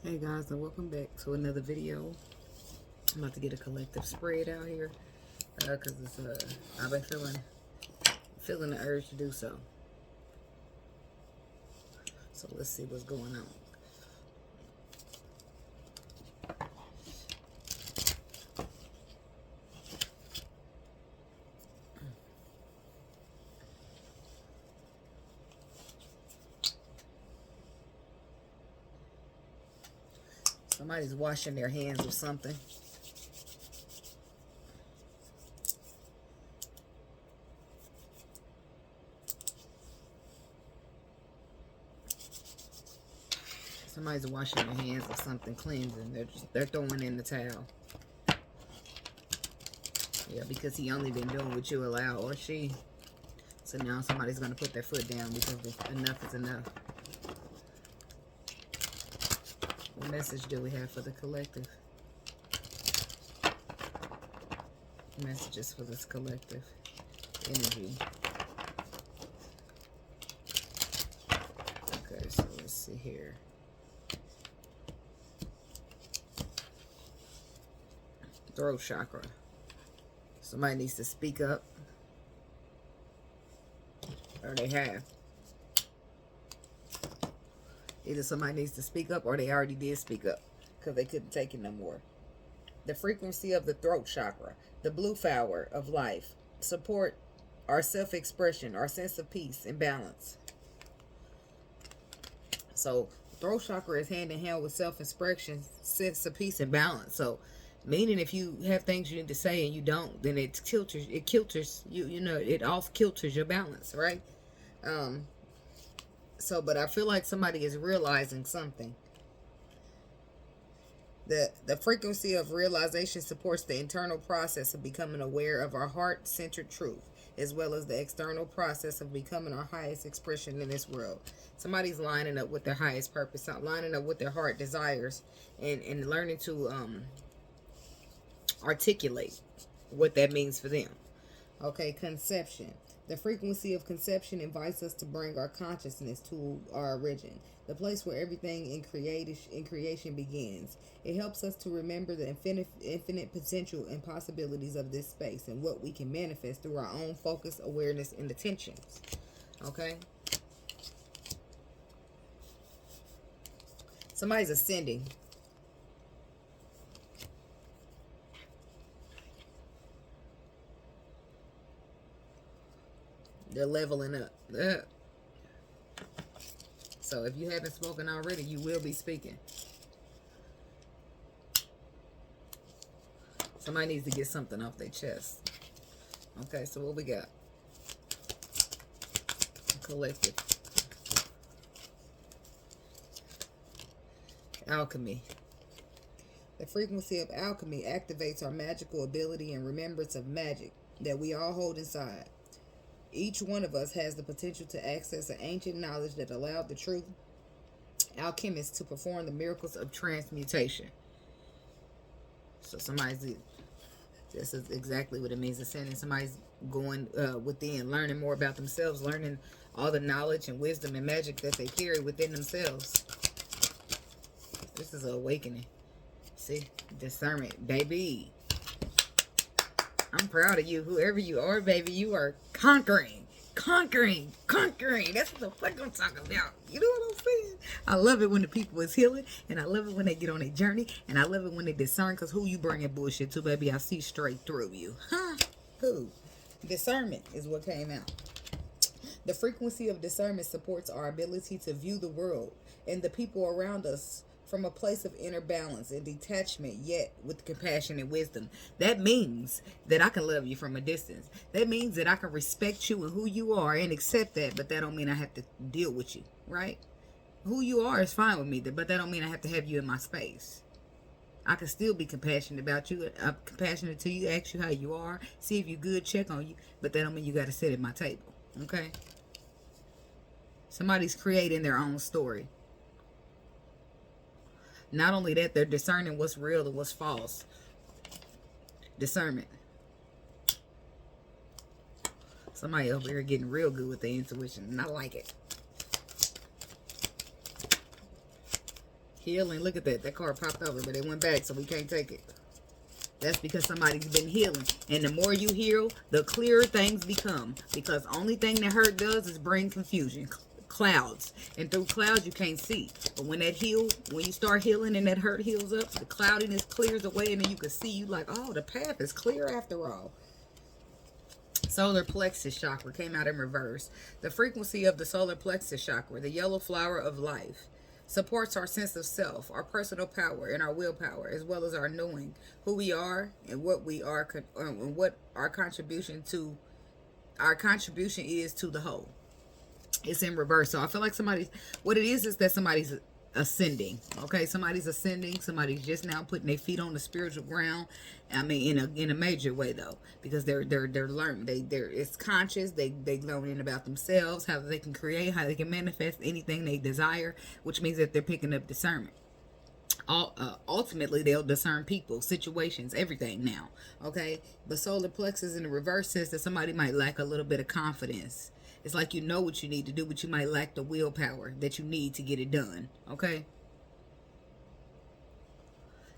Hey guys, and welcome back to another video. I'm about to get a collective spread out here because it's I've been feeling the urge to do so. So let's see what's going on. Somebody's washing their hands of something. Somebody's washing their hands of something, cleansing. They're throwing in the towel. Yeah, because he only been doing what you allow, or she. So now somebody's gonna put their foot down because enough is enough. What message do we have for the collective? Messages for this collective energy. Okay, so let's see here. Throat chakra. Somebody needs to speak up. Or they have. Either somebody needs to speak up or they already did speak up because they couldn't take it no more. The frequency of the throat chakra, the blue flower of life, support our self-expression, our sense of peace and balance. So throat chakra is hand in hand with self-expression, sense of peace and balance. So meaning if you have things you need to say and you don't, then it kilters it off kilters your balance, right? But I feel like somebody is realizing something. The frequency of realization supports the internal process of becoming aware of our heart-centered truth, as well as the external process of becoming our highest expression in this world. Somebody's lining up with their highest purpose, lining up with their heart desires, and learning to articulate what that means for them. Okay, conception. The frequency of conception invites us to bring our consciousness to our origin, the place where everything in creation begins. It helps us to remember the infinite potential and possibilities of this space and what we can manifest through our own focus, awareness, and attentions. Okay? Somebody's ascending. They're leveling up. So if you haven't spoken already, you will be speaking. Somebody needs to get something off their chest. Okay, so what we got? Collective. Alchemy. The frequency of alchemy activates our magical ability and remembrance of magic that we all hold inside. Each one of us has the potential to access an ancient knowledge that allowed the true alchemists to perform the miracles of transmutation. So this is exactly what it means, ascending. Somebody's going within, learning more about themselves, learning all the knowledge and wisdom and magic that they carry within themselves. This is an awakening. See, discernment, baby. I'm proud of you. Whoever you are, baby, you are conquering. Conquering. That's what the fuck I'm talking about. You know what I'm saying? I love it when the people is healing, and I love it when they get on a journey, and I love it when they discern, because who you bringing bullshit to, baby? I see straight through you. Huh? Who? Discernment is what came out. The frequency of discernment supports our ability to view the world and the people around us from a place of inner balance and detachment, yet with compassion and wisdom. That means that I can love you from a distance. That means that I can respect you and who you are and accept that, but that don't mean I have to deal with you, right? Who you are is fine with me, but that don't mean I have to have you in my space. I can still be compassionate about you. I'm compassionate to you, ask you how you are, see if you're good, check on you, but that don't mean you got to sit at my table, okay? Somebody's creating their own story. Not only that, they're discerning what's real and what's false. Discernment. Somebody over here getting real good with their intuition, and I like it. Healing. Look at that. That card popped over, but it went back, so we can't take it. That's because somebody's been healing. And the more you heal, the clearer things become. Because the only thing that hurt does is bring confusion. Clouds. And through clouds, you can't see. But when when you start healing and that hurt heals up, the cloudiness clears away, and then you can see, you like, oh, the path is clear after all. Solar plexus chakra came out in reverse. The frequency of the solar plexus chakra, the yellow flower of life, supports our sense of self, our personal power, and our willpower, as well as our knowing who we are and what we are, and what our contribution is to the whole. It's in reverse. So I feel like what it is that somebody's ascending. Okay, somebody's ascending. Somebody's just now putting their feet on the spiritual ground. I mean, in a major way though, because they're learning. It's conscious. They learning about themselves, how they can create, how they can manifest anything they desire, which means that they're picking up discernment. Ultimately, they'll discern people, situations, everything now. Okay, but solar plexus in the reverse says that somebody might lack a little bit of confidence. It's like you know what you need to do, but you might lack the willpower that you need to get it done. Okay?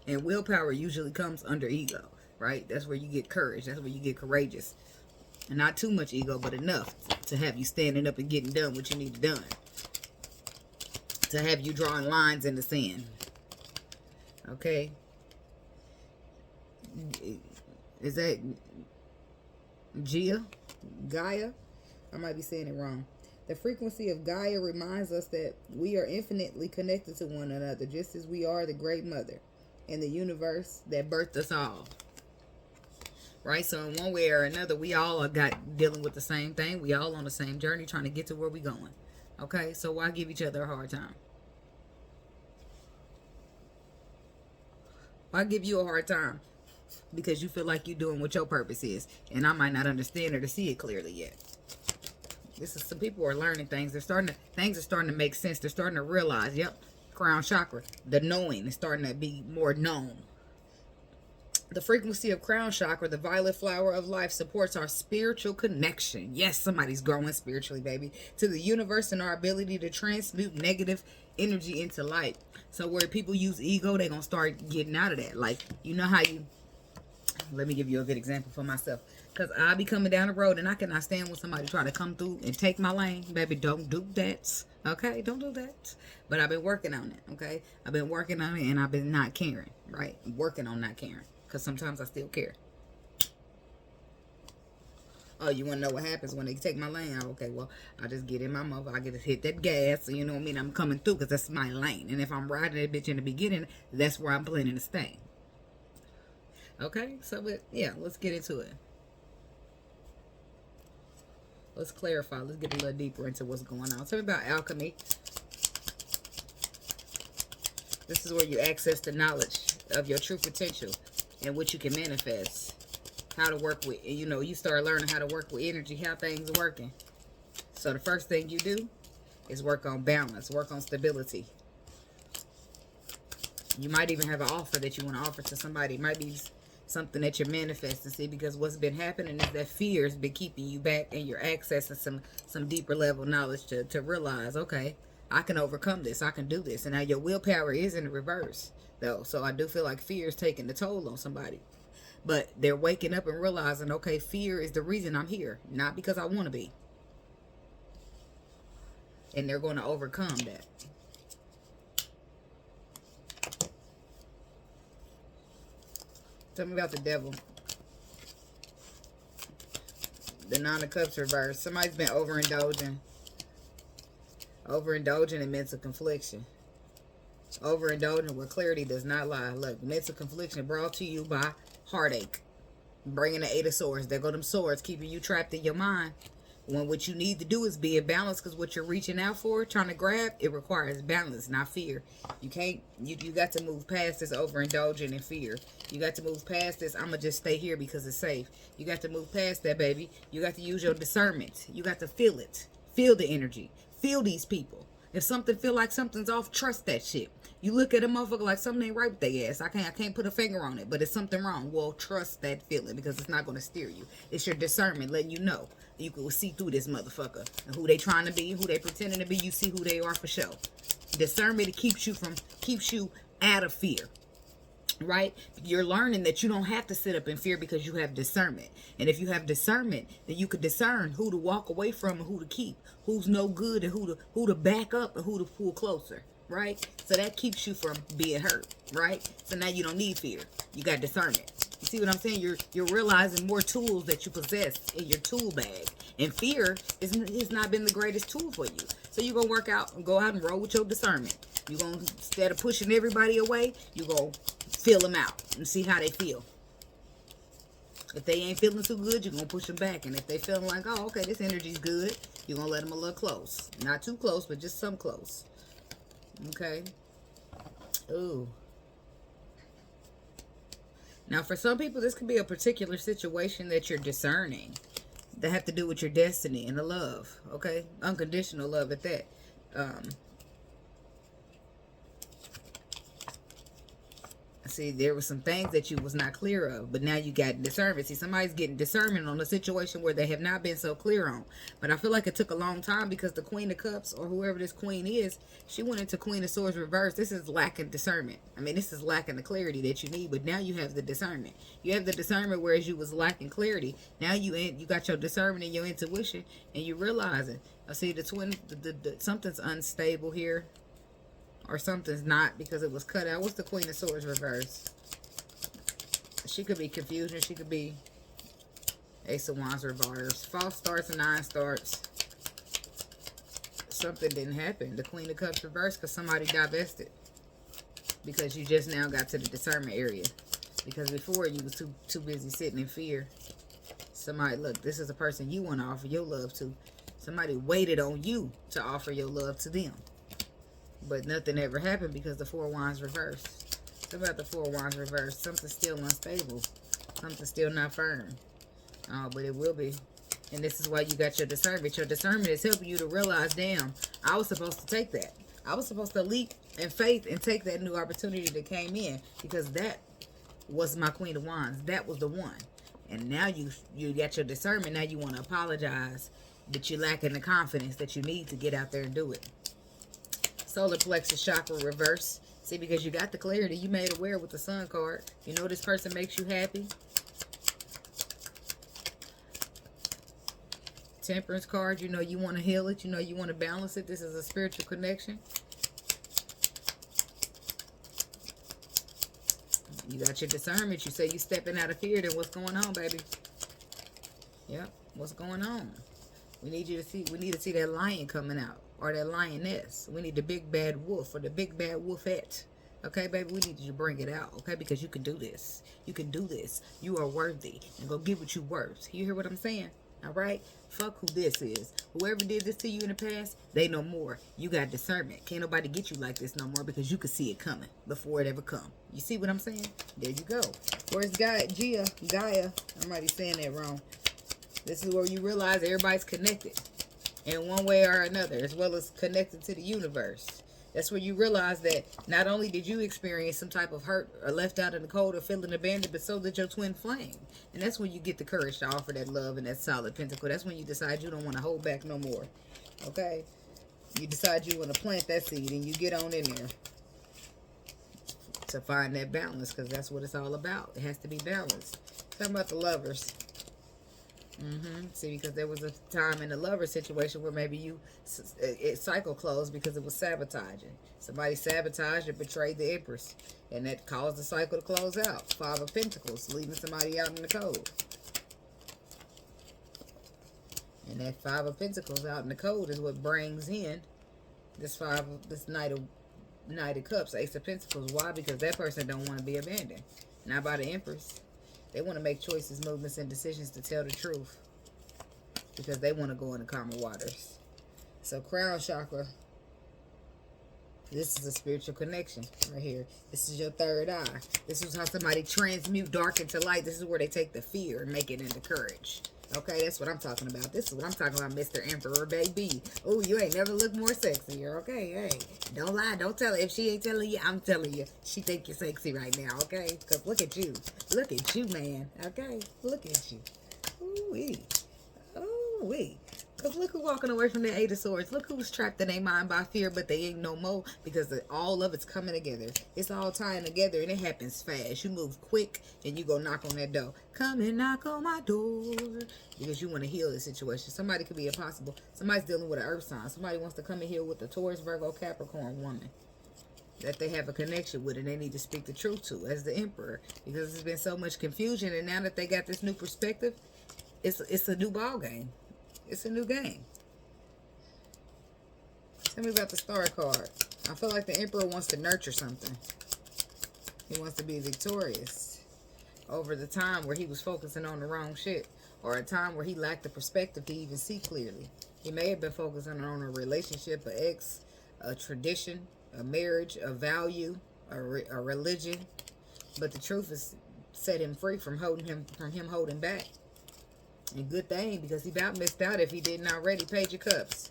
And willpower usually comes under ego, right? That's where you get courage. That's where you get courageous. And not too much ego, but enough to have you standing up and getting done what you need done. To have you drawing lines in the sand. Okay? Is that Gaia? I might be saying it wrong. The frequency of Gaia reminds us that we are infinitely connected to one another, just as we are the Great Mother in the universe that birthed us all. Right? So in one way or another, we all are dealing with the same thing. We all on the same journey trying to get to where we're going. Okay? So why give each other a hard time? Why give you a hard time? Because you feel like you're doing what your purpose is. And I might not understand or to see it clearly yet. Some people are learning things. Things are starting to make sense. They're starting to realize, yep, crown chakra, the knowing is starting to be more known. The frequency of crown chakra, the violet flower of life, supports our spiritual connection. Yes, somebody's growing spiritually, baby. To the universe and our ability to transmute negative energy into light. So where people use ego, they're going to start getting out of that. Like, you know how let me give you a good example for myself. Because I be coming down the road and I cannot stand when somebody try to come through and take my lane. Baby, don't do that. Okay? Don't do that. But I've been working on it. Okay? I've been working on it and I've been not caring. Right? I'm working on not caring. Because sometimes I still care. Oh, you want to know what happens when they take my lane? Okay, well, I just get in my mother. I get to hit that gas. So you know what I mean? I'm coming through because that's my lane. And if I'm riding that bitch in the beginning, that's where I'm planning to stay. Okay? So, but yeah, let's get into it. Let's clarify. Let's get a little deeper into what's going on. Tell me about alchemy. This is where you access the knowledge of your true potential and what you can manifest. How to work with, you start learning how to work with energy, how things are working. So the first thing you do is work on balance, work on stability. You might even have an offer that you want to offer to somebody. It might be something that you're manifesting, see, because what's been happening is that fear has been keeping you back, and you're accessing some deeper level knowledge to realize, okay, I can overcome this, I can do this. And now your willpower is in the reverse though, so I do feel like fear is taking the toll on somebody, but they're waking up and realizing, okay, fear is the reason I'm here, not because I want to be, and they're going to overcome that. Tell me about the devil. The Nine of Cups reverse. Somebody's been overindulging. Overindulging in mental confliction. Overindulging where clarity does not lie. Look, mental confliction brought to you by heartache. Bringing the Eight of Swords. There go them swords keeping you trapped in your mind. When what you need to do is be in balance, because what you're reaching out for, trying to grab, it requires balance, not fear. You can't, you got to move past this overindulging in fear. You got to move past this, I'm going to just stay here because it's safe. You got to move past that, baby. You got to use your discernment. You got to feel it. Feel the energy. Feel these people. If something feel like something's off, trust that shit. You look at a motherfucker like something ain't right with their ass. I can't put a finger on it, but it's something wrong. Well, trust that feeling, because it's not going to steer you. It's your discernment letting you know. You can see through this motherfucker. And who they trying to be, who they pretending to be, you see who they are for sure. Discernment, it keeps you out of fear. Right? You're learning that you don't have to sit up in fear because you have discernment. And if you have discernment, then you could discern who to walk away from and who to keep, who's no good and who to back up and who to pull closer. Right? So that keeps you from being hurt. Right? So now you don't need fear. You got discernment. You see what I'm saying? You're realizing more tools that you possess in your tool bag. And fear has not been the greatest tool for you. So you're going to work out and go out and roll with your discernment. You're going to, instead of pushing everybody away, you're going to feel them out and see how they feel. If they ain't feeling too good, you're going to push them back. And if they feeling like, oh, okay, this energy's good, you're going to let them a little close. Not too close, but just some close. Okay? Ooh. Now, for some people, this could be a particular situation that you're discerning that have to do with your destiny and the love. Okay? Unconditional love at that. See, there were some things that you was not clear of, but now you got discernment. See, somebody's getting discernment on a situation where they have not been so clear on. But I feel like it took a long time because the Queen of Cups, or whoever this queen is, she went into Queen of Swords reverse. This is lacking discernment. I mean, this is lacking the clarity that you need, but now you have the discernment. You have the discernment, whereas you was lacking clarity. Now you got your discernment and your intuition, and you're realizing. I see the twin, something's unstable here. Or something's not because it was cut out. What's the Queen of Swords reverse? She could be confusion. She could be Ace of Wands reverse. False starts and 9 starts. Something didn't happen. The Queen of Cups reverse because somebody divested. Because you just now got to the discernment area. Because before you was too busy sitting in fear. Somebody, look, this is a person you want to offer your love to. Somebody waited on you to offer your love to them. But nothing ever happened because the 4 Wands reversed. What about the 4 Wands reversed? Something's still unstable. Something's still not firm. Oh, but it will be. And this is why you got your discernment. Your discernment is helping you to realize, damn, I was supposed to take that. I was supposed to leap in faith and take that new opportunity that came in. Because that was my Queen of Wands. That was the one. And now you got your discernment. Now you want to apologize. But you're lacking the confidence that you need to get out there and do it. Solar plexus chakra reverse. See, because you got the clarity, you made aware with the Sun card. You know this person makes you happy. Temperance card, you know you want to heal it. You know you want to balance it. This is a spiritual connection. You got your discernment. You say you stepping out of fear. Then what's going on, baby? Yep, what's going on? We need you to see. We need to see that lion coming out. Or that lioness. We need the big bad wolf or the big bad wolfette. Okay, baby? We need you to bring it out. Okay? Because you can do this. You can do this. You are worthy. And go get what you worth. You hear what I'm saying? Alright? Fuck who this is. Whoever did this to you in the past, they know more. You got discernment. Can't nobody get you like this no more because you can see it coming before it ever come. You see what I'm saying? There you go. Where's Gaia? I might be saying that wrong. This is where you realize everybody's connected. In one way or another, as well as connected to the universe. That's where you realize that not only did you experience some type of hurt or left out in the cold or feeling abandoned, but so did your twin flame. And that's when you get the courage to offer that love and that solid pentacle. That's when you decide you don't want to hold back no more. Okay? You decide you want to plant that seed and you get on in there to find that balance, because that's what it's all about. It has to be balanced. Talking about the lovers. See, because there was a time in the lover situation where maybe it cycle closed because it was sabotaging. Somebody sabotaged or betrayed the Empress, and that caused the cycle to close out. 5 of Pentacles, leaving somebody out in the cold. And that 5 of Pentacles out in the cold is what brings in this Knight of Cups, Ace of Pentacles. Why? Because that person don't want to be abandoned. Not by the Empress. They want to make choices, movements, and decisions to tell the truth. Because they want to go into calmer waters. So, crown chakra. This is a spiritual connection right here. This is your third eye. This is how somebody transmute dark into light. This is where they take the fear and make it into courage. Okay, that's what I'm talking about. This is what I'm talking about, Mr. Emperor, baby. Oh, you ain't never looked more sexier. Okay, hey. Don't lie. Don't tell her. If she ain't telling you, I'm telling you. She think you're sexy right now, okay? Because look at you. Look at you, man. Okay? Look at you. Ooh-wee. Ooh-wee. Because look who's walking away from the Eight of Swords. Look who's trapped in their mind by fear, but they ain't no more because all of it's coming together. It's all tying together, and it happens fast. You move quick, and you go knock on that door. Come and knock on my door. Because you want to heal the situation. Somebody could be impossible. Somebody's dealing with an earth sign. Somebody wants to come and heal with the Taurus, Virgo, Capricorn woman that they have a connection with and they need to speak the truth to as the Emperor. Because there's been so much confusion, and now that they got this new perspective, it's a new ball game. It's a new game. Tell me about the Star card. I feel like the Emperor wants to nurture something. He wants to be victorious over the time where he was focusing on the wrong shit, or a time where he lacked the perspective to even see clearly. He may have been focusing on a relationship, an ex, a tradition, a marriage, a value, a religion, but the truth has set him free from him holding back. And good thing, because he about missed out if he didn't already. Page of Cups.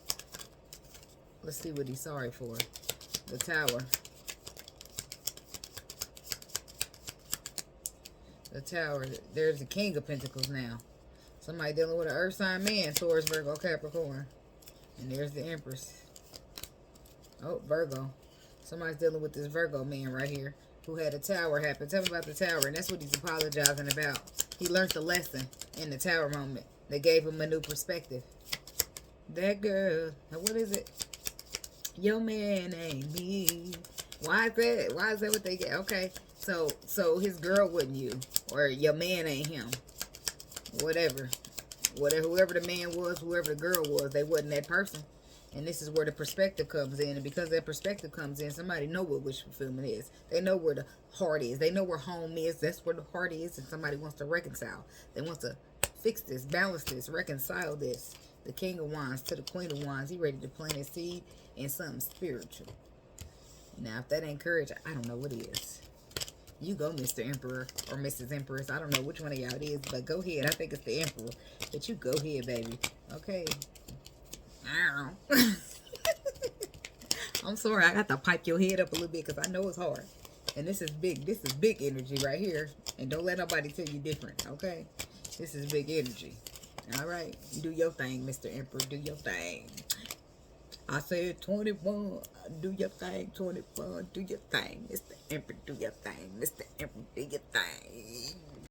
Let's see what he's sorry for. The Tower. The Tower. There's the King of Pentacles now. Somebody dealing with an earth sign man. Taurus, Virgo, Capricorn. And there's the Empress. Oh, Virgo. Somebody's dealing with this Virgo man right here who had a tower happen. Tell me about the Tower. And that's what he's apologizing about. He learned the lesson in the Tower moment. They gave him a new perspective. That girl. What is it? Your man ain't me. Why is that? Why is that what they get? Okay. So his girl wasn't you. Or your man ain't him. Whatever. Whoever the man was, whoever the girl was, they wasn't that person. And this is where the perspective comes in. And because that perspective comes in, somebody know what wish fulfillment is. They know where the heart is. They know where home is. That's where the heart is. And somebody wants to reconcile. They want to fix this, balance this, reconcile this. The King of Wands to the Queen of Wands. He ready to plant a seed in something spiritual. Now, if that ain't courage, I don't know what is. You go, Mr. Emperor or Mrs. Empress. I don't know which one of y'all it is, but go ahead. I think it's the Emperor. But you go ahead, baby. Okay. I'm sorry, I got to pipe your head up a little bit because I know it's hard. And this is big. This is big energy right here. And don't let nobody tell you different, okay? This is big energy. All right? Do your thing, Mr. Emperor. Do your thing. I said 21. Do your thing, 21. Do your thing, Mr. Emperor. Do your thing, Mr. Emperor. Do your thing.